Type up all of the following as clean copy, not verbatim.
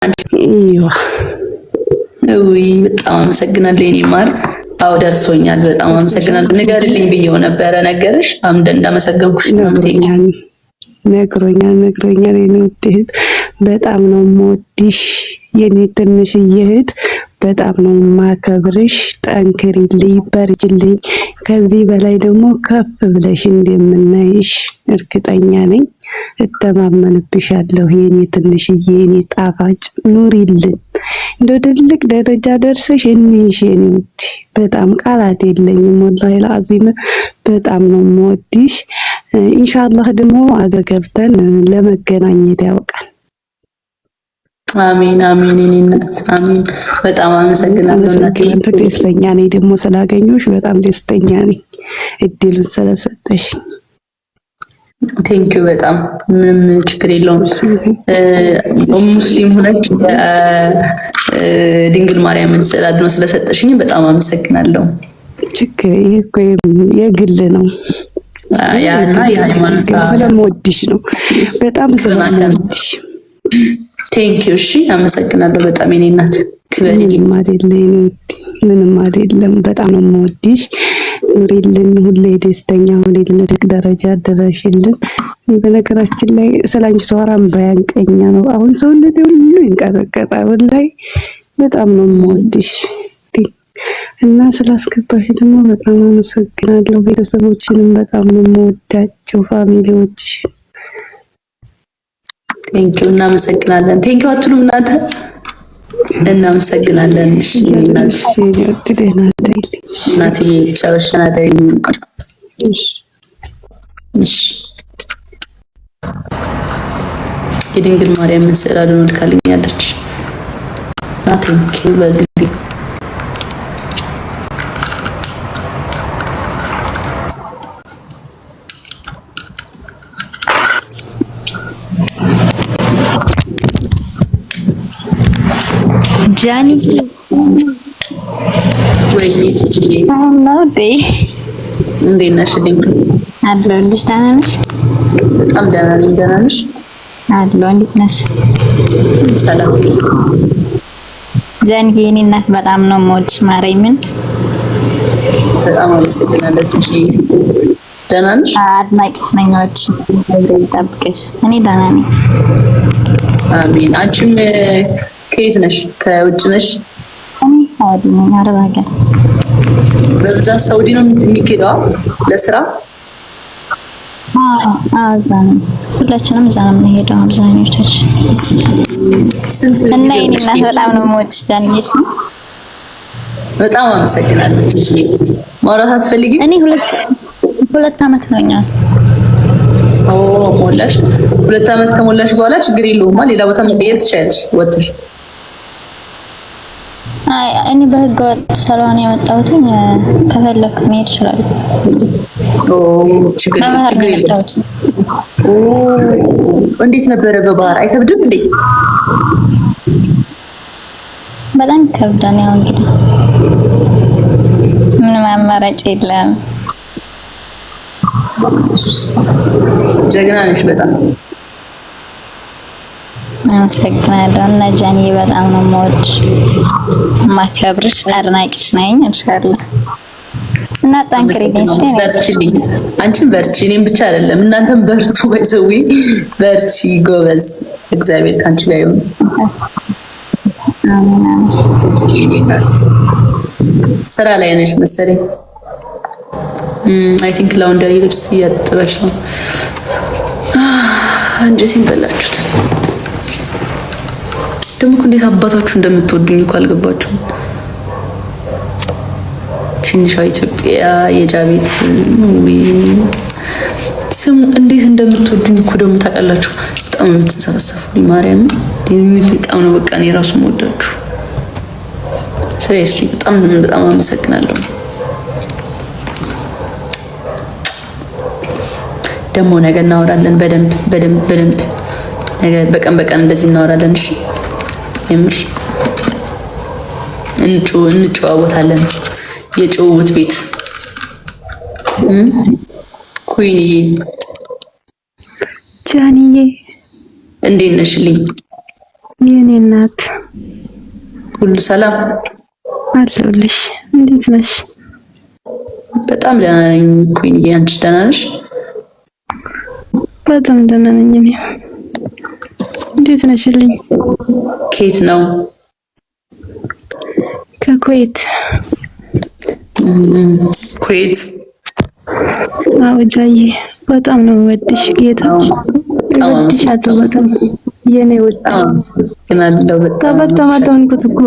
አይዋ በጣም አመሰግናለሁ የኔ ማር። አዎ ደርሶኛል። በጣም አመሰግናለሁ። ንገርልኝ ብዬው ነበረ። ነገርሽ እንዳመሰገንኩሽ ነግሮኛል የኔ እህት በጣም ነው የምወድሽ የኔ ትንሽዬ እህት በጣም ነው ማከብርሽ። ጠንክሪልኝ፣ በርጅልኝ። ከዚህ በላይ ደግሞ ከፍ ብለሽ እንደምናይሽ እርግጠኛ ነኝ። እተማመንብሻለሁ የኔ ትንሽዬ የኔ ጣፋጭ ኑሪልን። እንደ ትልቅ ደረጃ ደርሰሽ እንይሽ የኔ ውድ። በጣም ቃላት የለኝም ወላሂ ለአዚም በጣም ነው የምወድሽ። ኢንሻአላህ ደግሞ አገር ገብተን ለመገናኘት ያውቃል። አሚን አሚን እናት አሚን። በጣም አመሰግናለሁ እናቴ። ደስተኛ ነኝ ደግሞ ስላገኘሁሽ በጣም ደስተኛ ነኝ እድሉን ስለሰጠሽ። ቴንኪው በጣም ምንም ችግር የለውም። ሙስሊም ሆነች ድንግል ማርያምን ስዕል አድኖ ስለሰጠሽኝ በጣም አመሰግናለሁ። ችግር ይሄ እኮ የግል ነው ያና የሃይማኖት ስለምወድሽ ነው በጣም ስለምወድሽ። ቴንኪው እሺ አመሰግናለሁ በጣም የኔ እናት ክበሪ። ምንም አይደለም በጣም ነው የምወድሽ። ኑሪልን፣ ሁሌ ደስተኛ ሆነልን፣ ትልቅ ደረጃ ደረሽልን። በነገራችን ላይ ስላንቺ ሰዋራም ባያንቀኛ ነው አሁን ሰውነቴ ሁሉ ይንቀጠቀጣል። ወላሂ በጣም ነው የምወድሽ እና ስላስገባሽ ደግሞ በጣም አመሰግናለሁ። ቤተሰቦችንም በጣም ነው የምወዳቸው ፋሚሊዎችሽ። ቴንኪው እናመሰግናለን። ቴንኪው አትሉም እናንተ? እናመሰግናለን። እሺ እናቴ ቻውሽና ዳይ እሺ የድንግል ማርያም ስዕል አድኖ ልካልኛለች። ቴንኪው በግዲ ጃኒ ወይኔ ነው ዴ እንዴት ነሽ? አለሁልሽ። ደህና ነሽ? በጣም ደህና ነኝ። ደህና ነሽ? አለሁ። እንዴት ነሽ? ሰላም። ጃኒ የኔ እናት በጣም ነው የምወድሽ። ማርያምን በጣም አመሰግናለሁ። ደህና ነሽ? አድናቂሽ ነኝ። ወድሽ ይጠብቅሽ። እኔ ደህና ነኝ። አሚን። አንቺም ከየት ነሽ? ከውጭ ነሽ? ሳውዲ ነኝ፣ አረብ ሀገር። በብዛት ሳውዲ ነው የምትሄደው ለስራ? እዛ ነው። ሁላችንም እዛ ነው የምንሄደው አብዛኞቻችን። ስንት እና የኔ እናት በጣም ነው የምወድሽ ጃኒት። በጣም አመሰግናለሁ። እሺ ማውራት አትፈልጊም? እኔ ሁለት አመት ሆኛል። ሞላሽ? 2 አመት ከሞላሽ በኋላ ችግር የለውም ሌላ ቦታ መቀየር ትችያለሽ ወጥሽ። እኔ በህገ ወጥ ስለሆነ የመጣሁት ከፈለኩ መሄድ እችላለሁ። ችግር የለውም። እንዴት ነበረ በባህር አይከብድም እንዴ? በጣም ይከብዳል። ያው እንግዲህ ምንም አማራጭ የለም። ጀግና ነሽ በጣም አመሰግናለሁ። እና ጃኒ በጣም ነው የምወድሽ ማከብርሽ አድናቂሽ ነኝ። ኢንሻአላህ እና ጠንክሪልኝ። በርቺልኝ። አንቺም በርቺ፣ እኔም ብቻ አይደለም እናንተም በርቱ። በዘዊ በርቺ ጎበዝ። እግዚአብሔር ካንቺ ጋር ይሁን። አሜን። ስራ ላይ ነሽ መሰለኝ። አይ ቲንክ ላውንደሪ ልብስ እያጠበች ነው። አንጀቴን በላችሁት። ደግሞ እንዴት አባታችሁ እንደምትወዱኝ እኮ አልገባችሁም። ትንሿ ኢትዮጵያ የጃቤት ስሙ እንዴት እንደምትወዱኝ እኮ ደግሞ ታውቃላችሁ። በጣም የምትሰበሰፉልኝ ማርያም በጣም ነው በቃ እኔ ራሱ የምወዳችሁ። ሲሪየስሊ በጣም አመሰግናለሁ። ደግሞ ነገ እናወራለን በደንብ ነገ በቀን እንደዚህ እናወራለን። እሺ የምር እንጨዋወታለን። የጭውውት ቤት ኩይንዬ ጃኒዬ እንዴት ነሽልኝ? የኔ እናት ሁሉ ሰላም አለሁልሽ። እንዴት ነሽ? በጣም ደህና ነኝ ኩኝ። አንቺ ደህና ነሽ? በጣም ደህና ነኝ እኔ። እንዴት ነሽልኝ? ከየት ነው? ከኩዌት። ኩዌት? አዎ ጃዬ፣ በጣም ነው ወድሽ ጌታ። እወድሻለሁ በጣም የኔ ውድ። ግን አለው በጣም አጠንኩት እኮ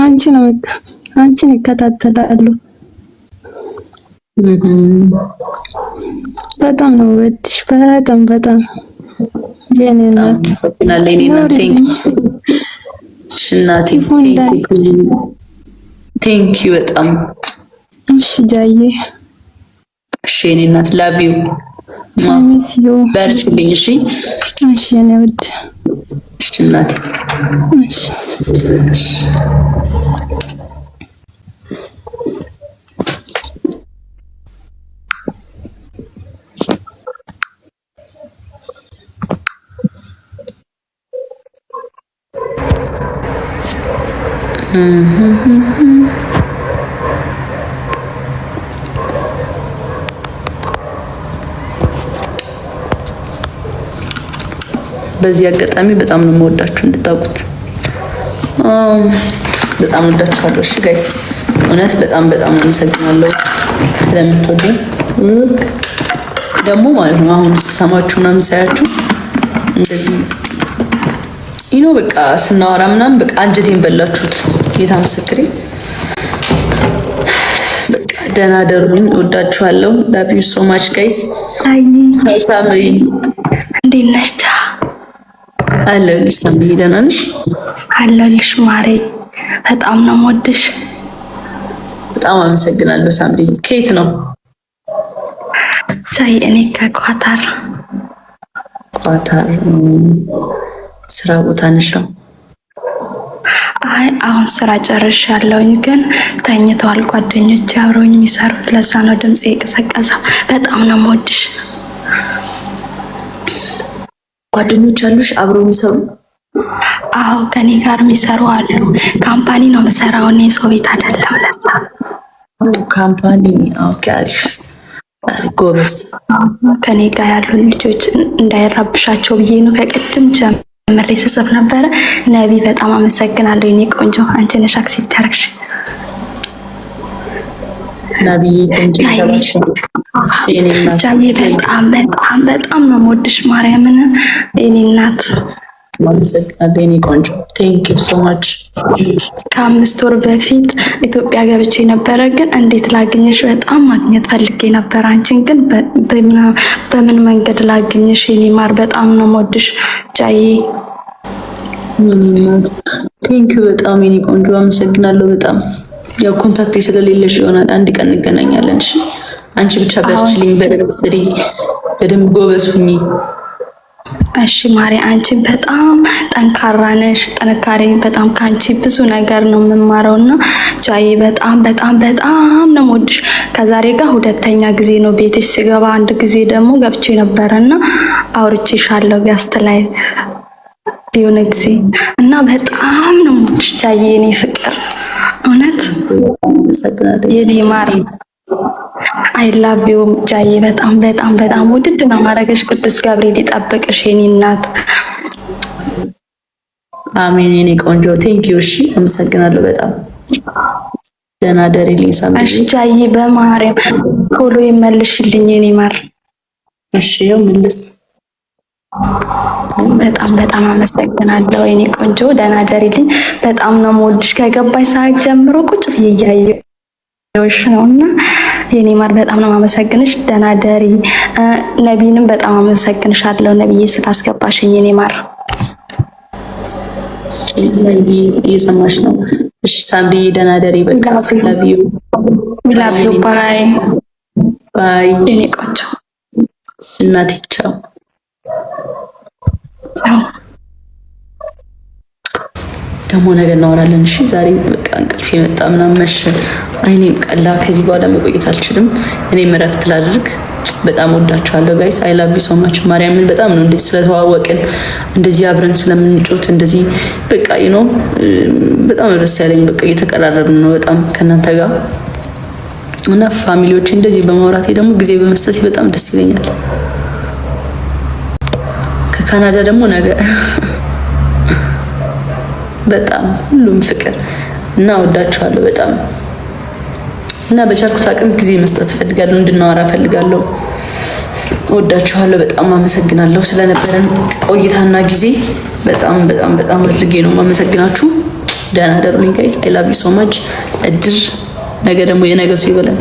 አንቺን ይከታተላሉ። በጣም ነው ወድሽ በጣም የኔ እናት። ቴንክ ዩ በጣም እሺ ጃዬ። እሺ የኔ እናት ላቭ ዩ በርቺልኝ። እሺ እሺ የኔ ውድ። እሺ እናቴ። እሺ በዚህ አጋጣሚ በጣም ነው የምወዳችሁ እንድታውቁት። በጣም ወዳችኋለሁ። እሺ ጋይስ እውነት በጣም አመሰግናለሁ ስለምትወዱኝ። ደግሞ ማለት ነው አሁን ስሰማችሁ ምናምን ሳያችሁ እንደዚህ በቃ ስናወራ ምናምን በቃ አንጀቴን በላችሁት። ጌታ ምስክሬ። በቃ ደህና ደሩኝ። እወዳችኋለሁ። ላቭ ዩ ሶ ማች ጋይስ። አይ ሳምሪ እንዴት ነሽ? አለሁልሽ ሳምሪ። ደህና ነሽ? አለሁልሽ ማሬ። በጣም ነው የምወድሽ። በጣም አመሰግናለሁ ሳምሪ። ከየት ነው? እኔ ከኳታር። ኳታር ስራ ቦታ ነሽ? አይ አሁን ስራ ጨርሻለሁኝ፣ ግን ተኝተዋል ጓደኞቼ አብረውኝ የሚሰሩት። ለዛ ነው ድምጼ የቀዘቀዘው። በጣም ነው የምወድሽ። ጓደኞች አሉሽ አብረው የሚሰሩ? አዎ ከኔ ጋር የሚሰሩ አሉ። ካምፓኒ ነው የምሰራው እኔ፣ ሰው ቤት አይደለም። ለዛ ካምፓኒ። ኦኬ አሪፍ ጎበዝ። ከኔ ጋር ያሉ ልጆች እንዳይረብሻቸው ብዬ ነው ከቅድም ጀምሬ ስጽፍ ነበረ። ነቢ በጣም አመሰግናለሁ የኔ ቆንጆ። አንቺ ነሽ አክሴፕት ያደረግሽ። ነቢ ቴንክ ዩ ጃዬ። በጣም ነው የምወድሽ ማርያምን የኔ እናት። አመሰግናለሁ የኔ ቆንጆ። ቴንክ ዩ ሶ ማች። ከ5 ወር በፊት ኢትዮጵያ ገብቼ ነበረ፣ ግን እንዴት ላግኝሽ በጣም ማግኘት ፈልጌ ነበር። አንቺን ግን በምን መንገድ ላግኝሽ የኔ ማር? በጣም ነው የምወድሽ ጃዬ። ቴንክ ዩ በጣም የኔ ቆንጆ። አመሰግናለሁ በጣም። ያው ኮንታክቴ ስለሌለሽ ይሆናል አንድ ቀን እንገናኛለን። እሺ አንቺ ብቻ በርቺልኝ፣ በደንብ ስሪ፣ በደንብ ጎበዝ ሁኚ። እሺ ማሪ፣ አንቺ በጣም ጠንካራ ነሽ። ጥንካሬ በጣም ካንቺ ብዙ ነገር ነው የምማረውና ጃዬ በጣም ነው የምወድሽ። ከዛሬ ጋር 2ኛ ጊዜ ነው ቤትሽ ሲገባ። አንድ ጊዜ ደግሞ ገብቼ ነበርና አውርቼሻለሁ ገስት ላይ የሆነ ጊዜ እና በጣም ነው የምወድሽ ጃዬ የኔ ፍቅር። እውነት የኔ ማር አይ ላቭ ዩ ጃዬ። በጣም ውድድ ነው ማረገሽ። ቅዱስ ገብርኤል ይጠብቅሽ የኔ እናት። አሜን የኔ ቆንጆ። ቴንክ ዩ። እሺ አመሰግናለሁ በጣም። ደህና ደሪልኝ ሳምሪ። እሺ ጃዬ በማርያም ፎሎ ይመልሽልኝ የኔ ማር። እሺ ያው መልስ። በጣም አመሰግናለሁ የኔ ቆንጆ። ደህና ደሪልኝ። በጣም ነው የምወድሽ። ከገባሽ ሰዓት ጀምሮ ቁጭ ብዬ እያየሁሽ ነውና የኔ ማር በጣም ነው የማመሰግንሽ። ደህና ደሪ። ነቢንም በጣም አመሰግንሻለሁ ነብዬ ስላስገባሽኝ የኔ ማር። ነቢ እየሰማሽ ነው? እሺ ሳምሪ ደህና ደሪ። በቃ ላቭ ዩ ባይ ባይ የኔ ቆንጆ እናቴ። ቻው ደግሞ ነገ እናወራለን። እሺ ዛሬ በቃ እንቅልፍ የመጣ ምናምን መሸ፣ አይኔም ቀላ። ከዚህ በኋላ መቆየት አልችልም። እኔም እረፍት ላድርግ። በጣም ወዳችኋለሁ ጋይስ። አይ ላቭ ዩ ሶ ማች። ማርያምን በጣም ነው እንደዚህ ስለተዋወቅን እንደዚህ አብረን ስለምንጮት እንደዚህ በቃ በጣም ደስ ያለኝ። በቃ እየተቀራረብን ነው በጣም ከእናንተ ጋር እና ፋሚሊዎች እንደዚህ በማውራቴ ደግሞ ጊዜ በመስጠት በጣም ደስ ይለኛል። ከካናዳ ደግሞ ነገ በጣም ሁሉም ፍቅር እና ወዳችኋለሁ በጣም እና በቻልኩት አቅም ጊዜ መስጠት ፈልጋለሁ፣ እንድናወራ ፈልጋለሁ። ወዳችኋለሁ በጣም አመሰግናለሁ ስለነበረን ቆይታና ጊዜ። በጣም በጣም በጣም አድርጌ ነው የማመሰግናችሁ። ደህና ደሩልኝ ጋይስ። አይ ላቭ ዩ ሶ ማች። እድር ነገ ደግሞ የነገ ሰው ይበላል።